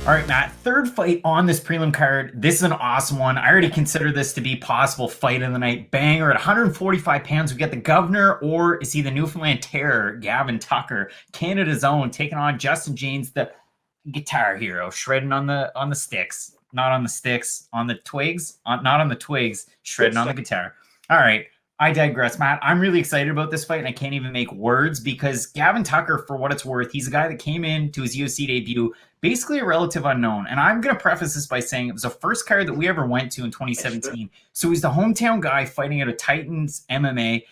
All right, Matt, third fight on this prelim card. This is an awesome one. I already consider this to be possible fight of the night. Banger at 145 pounds. We get the governor, or is he the Newfoundland Terror, Gavin Tucker, Canada's own, taking on Justin James, the guitar hero, shredding on the sticks. Not on the sticks, on the twigs. Not on the twigs, shredding on the guitar. All right. I digress, Matt. I'm really excited about this fight, and I can't even make words because Gavin Tucker, for what it's worth, he's a guy that came in to his UFC debut, basically a relative unknown. And I'm going to preface this by saying it was the first card that we ever went to in 2017. So he's the hometown guy fighting at a Titans MMA.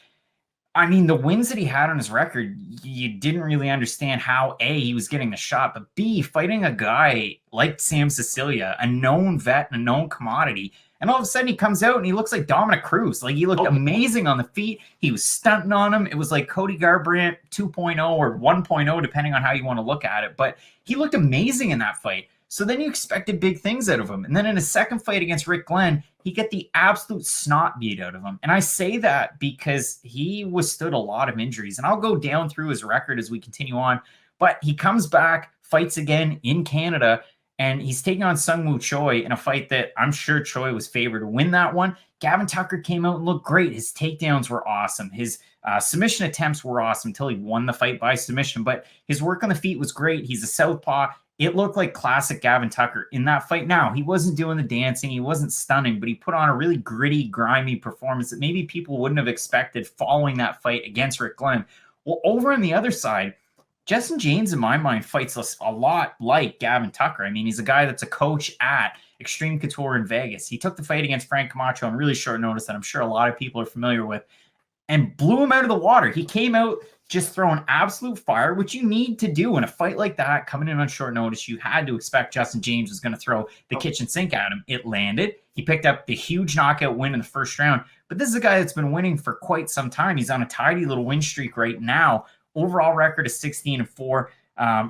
I mean, the wins that he had on his record, you didn't really understand how, A, he was getting the shot, but B, fighting a guy like Sam Cecilia, a known vet and a known commodity. And all of a sudden he comes out and he looks like Dominic Cruz. Like, he looked amazing on the feet. He was stunting on him. It was like Cody Garbrandt 2.0 or 1.0, depending on how you want to look at it. But he looked amazing in that fight. So then you expected big things out of him. And then in his second fight against Rick Glenn, he got the absolute snot beat out of him. And I say that because he withstood a lot of injuries. And I'll go down through his record as we continue on. But he comes back, fights again in Canada, and he's taking on Sungwoo Choi in a fight that I'm sure Choi was favored to win that one. Gavin Tucker came out and looked great. His takedowns were awesome. His submission attempts were awesome until he won the fight by submission. But his work on the feet was great. He's a southpaw. It looked like classic Gavin Tucker in that fight. Now, he wasn't doing the dancing. He wasn't stunning, but he put on a really gritty, grimy performance that maybe people wouldn't have expected following that fight against Rick Glenn. Well, over on the other side, Justin James, in my mind, fights a lot like Gavin Tucker. I mean, he's a guy that's a coach at Extreme Couture in Vegas. He took the fight against Frank Camacho on really short notice that I'm sure a lot of people are familiar with and blew him out of the water. He came out just throwing absolute fire, which you need to do in a fight like that. Coming in on short notice, you had to expect Justin James was going to throw the kitchen sink at him. It landed. He picked up the huge knockout win in the first round. But this is a guy that's been winning for quite some time. He's on a tidy little win streak right now. Overall record is 16-4.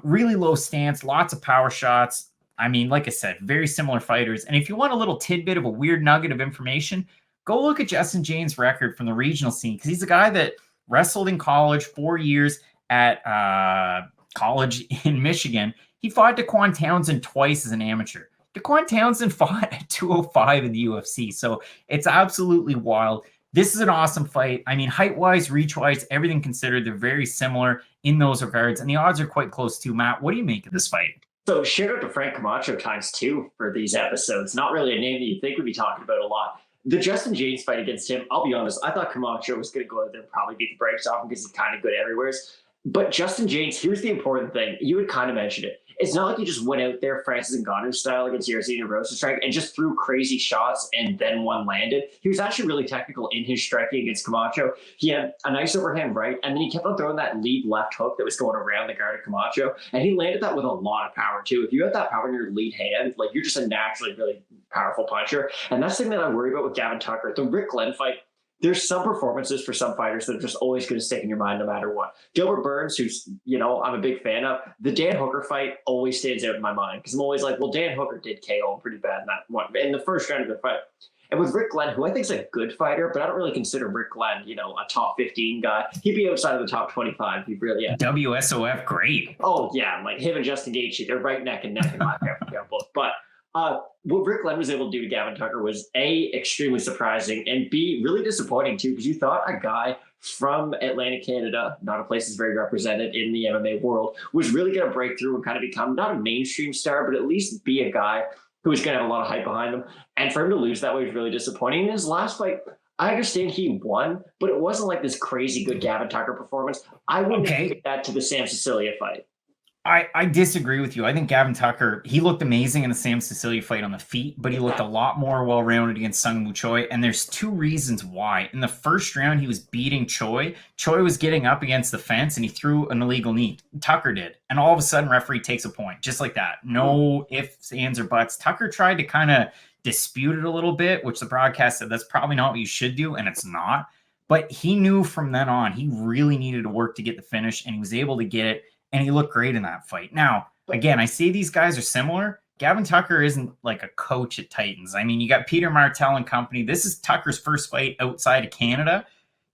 Really low stance, lots of power shots. I mean, like I said, very similar fighters. And if you want a little tidbit of a weird nugget of information, go look at Justin James' record from the regional scene, because he's a guy that wrestled in college 4 years at college in Michigan. He fought Daquan Townsend twice as an amateur. Daquan Townsend fought at 205 in the UFC. So it's absolutely wild. This is an awesome fight. I mean, height-wise, reach-wise, everything considered, they're very similar in those regards, and the odds are quite close too. Matt, what do you make of this fight? So shout out to Frank Camacho ×2 for these episodes. Not really a name that you think we'd be talking about a lot. The Justin James fight against him, I'll be honest, I thought Camacho was going to go out there and probably beat the brakes off him because he's kind of good everywhere. But Justin James, here's the important thing. You had kind of mentioned it. It's not like he just went out there Francis Ngannou style against Yair Rosenstrike and just threw crazy shots and then one landed. He was actually really technical in his striking against Camacho. He had a nice overhand right, and then he kept on throwing that lead left hook that was going around the guard of Camacho, and he landed that with a lot of power too. If you have that power in your lead hand, like, you're just a naturally really powerful puncher. And that's the thing that I worry about with Gavin Tucker. The Rick Glenn fight, there's some performances for some fighters that are just always going to stick in your mind no matter what. Gilbert Burns, who's, I'm a big fan of, the Dan Hooker fight always stands out in my mind because I'm always like, well, Dan Hooker did KO him pretty bad in that one, in the first round of the fight. And with Rick Glenn, who I think is a good fighter, but I don't really consider Rick Glenn, a top 15 guy. He'd be outside of the top 25. He really, yeah. WSOF, great. Oh, yeah. Like him and Justin Gaethje, they're right neck and neck in my book. But what Rick Glenn was able to do to Gavin Tucker was A, extremely surprising, and B, really disappointing too, because you thought a guy from Atlantic, Canada, not a place that's very represented in the MMA world, was really going to break through and kind of become not a mainstream star, but at least be a guy who was going to have a lot of hype behind him. And for him to lose that way was really disappointing. In his last fight, I understand he won, but it wasn't like this crazy good Gavin Tucker performance. I wouldn't take that to the Sam Cecilia fight. I disagree with you. I think Gavin Tucker, he looked amazing in the Sam Cecilia fight on the feet, but he looked a lot more well-rounded against Sungwoo Choi, and there's two reasons why. In the first round, he was beating Choi. Choi was getting up against the fence, and he threw an illegal knee. Tucker did. And all of a sudden, referee takes a point, just like that. No ifs, ands, or buts. Tucker tried to kind of dispute it a little bit, which the broadcast said that's probably not what you should do, and it's not. But he knew from then on he really needed to work to get the finish, and he was able to get it. And he looked great in that fight. Now, again, I say these guys are similar. Gavin Tucker isn't like a coach at Titans. I mean, you got Peter Martell and company. This is Tucker's first fight outside of Canada.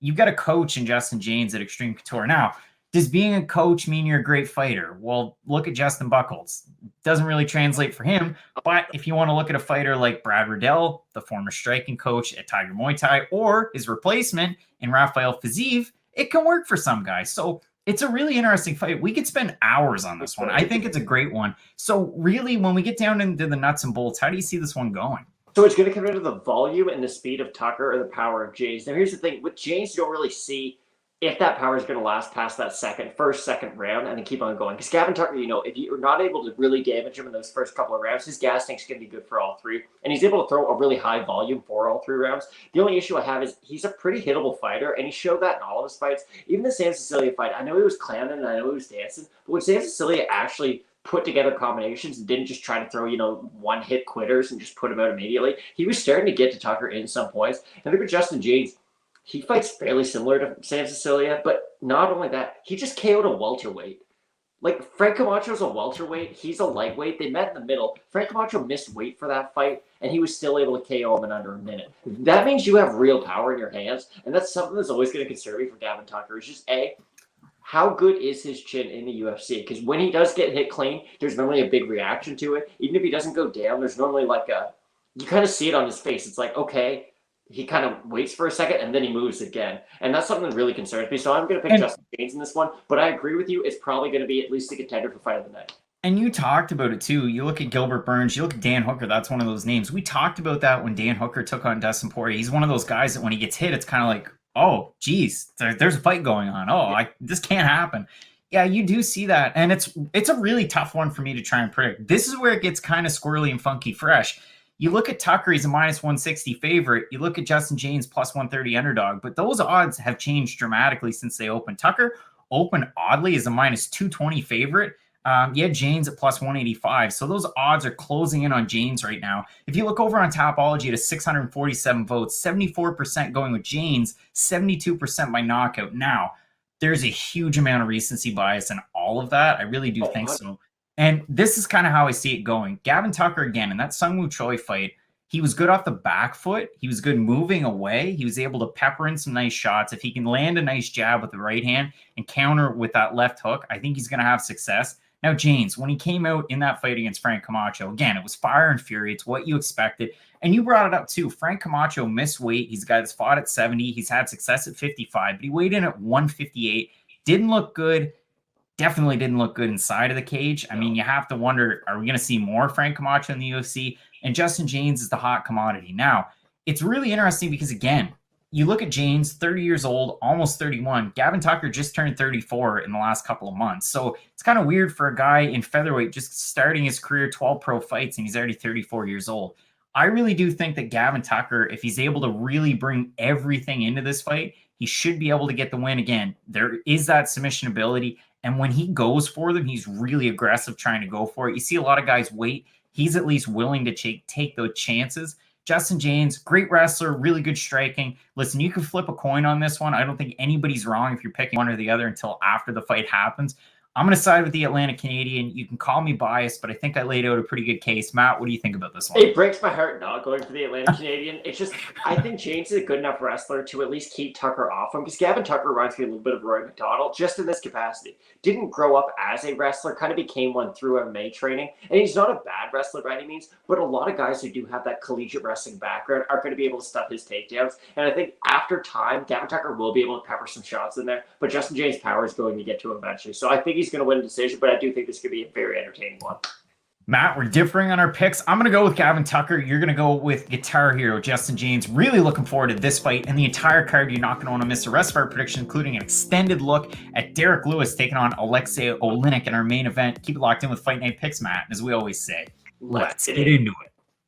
You've got a coach in Justin James at Extreme Couture. Now, Does being a coach mean you're a great fighter? Well, look at Justin Buchholz. Doesn't really translate for him, but if you want to look at a fighter like Brad Riddell, the former striking coach at Tiger Muay Thai, or his replacement in Rafael Fiziev, it can work for some guys. So it's a really interesting fight. We could spend hours on this one. I think it's a great one. So really, when we get down into the nuts and bolts, how do you see this one going? So it's going to come down to the volume and the speed of Tucker or the power of James. Now, here's the thing. With James, you don't really see if that power is going to last past that second round and then keep on going. Because Gavin Tucker, if you're not able to really damage him in those first couple of rounds, his gas tank's going to be good for all three. And he's able to throw a really high volume for all 3 rounds. The only issue I have is he's a pretty hittable fighter, and he showed that in all of his fights. Even the Sam Cecilia fight, I know he was clowning and I know he was dancing, but when Sam Cecilia actually put together combinations and didn't just try to throw, one-hit quitters and just put him out immediately, he was starting to get to Tucker in some points. And I think with Justin James, he fights fairly similar to Sam Cecilia, but not only that, he just KO'd a welterweight. Like, Frank Camacho's a welterweight. He's a lightweight. They met in the middle. Frank Camacho missed weight for that fight, and he was still able to KO him in under a minute. That means you have real power in your hands, and that's something that's always going to concern me for Gavin Tucker. Is just, how good is his chin in the UFC? Because when he does get hit clean, there's normally a big reaction to it. Even if he doesn't go down, there's normally you kind of see it on his face. It's like, okay, he kind of waits for a second and then he moves again. And that's something that really concerns me. So I'm going to pick Justin James in this one. But I agree with you. It's probably going to be at least a contender for fight of the night. And you talked about it too. You look at Gilbert Burns, you look at Dan Hooker. That's one of those names. We talked about that when Dan Hooker took on Dustin Poirier. He's one of those guys that when he gets hit, it's kind of like, oh, geez, there's a fight going on. Oh, this can't happen. Yeah, you do see that. And it's a really tough one for me to try and predict. This is where it gets kind of squirrely and funky fresh. You look at Tucker, he's a minus 160 favorite. You look at Justin James plus 130 underdog, but those odds have changed dramatically since they opened. Tucker opened oddly as a minus 220 favorite. James at plus 185. So those odds are closing in on James right now. If you look over on Tapology to 647 votes, 74% going with James, 72% by knockout. Now, there's a huge amount of recency bias in all of that. I really do think so. And this is kind of how I see it going. Gavin Tucker, again, in that Sungwoo Choi fight, he was good off the back foot. He was good moving away. He was able to pepper in some nice shots. If he can land a nice jab with the right hand and counter with that left hook, I think he's going to have success. Now, James, when he came out in that fight against Frank Camacho, again, it was fire and fury. It's what you expected. And you brought it up, too. Frank Camacho missed weight. He's a guy that's fought at 70. He's had success at 55, but he weighed in at 158. Didn't look good. Definitely didn't look good inside of the cage. I mean, you have to wonder, are we going to see more Frank Camacho in the UFC? And Justin James is the hot commodity. Now, it's really interesting because, again, you look at James, 30 years old, almost 31. Gavin Tucker just turned 34 in the last couple of months. So it's kind of weird for a guy in featherweight just starting his career, 12 pro fights, and he's already 34 years old. I really do think that Gavin Tucker, if he's able to really bring everything into this fight, he should be able to get the win. Again, there is that submission ability. And when he goes for them, he's really aggressive trying to go for it. You see a lot of guys wait. He's at least willing to take those chances. Justin James, great wrestler, really good striking. Listen, you can flip a coin on this one. I don't think anybody's wrong if you're picking one or the other until after the fight happens. I'm going to side with the Atlantic Canadian. You can call me biased, but I think I laid out a pretty good case. Matt, what do you think about this one? It breaks my heart not going for the Atlantic Canadian. It's just, I think James is a good enough wrestler to at least keep Tucker off him, because Gavin Tucker reminds me a little bit of Roy McDonald, just in this capacity. Didn't grow up as a wrestler, kind of became one through MMA training. And he's not a bad wrestler by any means, but a lot of guys who do have that collegiate wrestling background are going to be able to stuff his takedowns. And I think after time, Gavin Tucker will be able to pepper some shots in there, but Justin James' power is going to get to him eventually. So I think he's going to win a decision, but I do think this could be a very entertaining one. Matt, we're differing on our picks. I'm going to go with Gavin Tucker. You're going to go with Guitar Hero Justin James. Really looking forward to this fight and the entire card. You're not going to want to miss the rest of our predictions, including an extended look at Derek Lewis taking on Alexei Oleinik in our main event. Keep it locked in with Fight Night Picks, Matt. As we always say, let's get into it.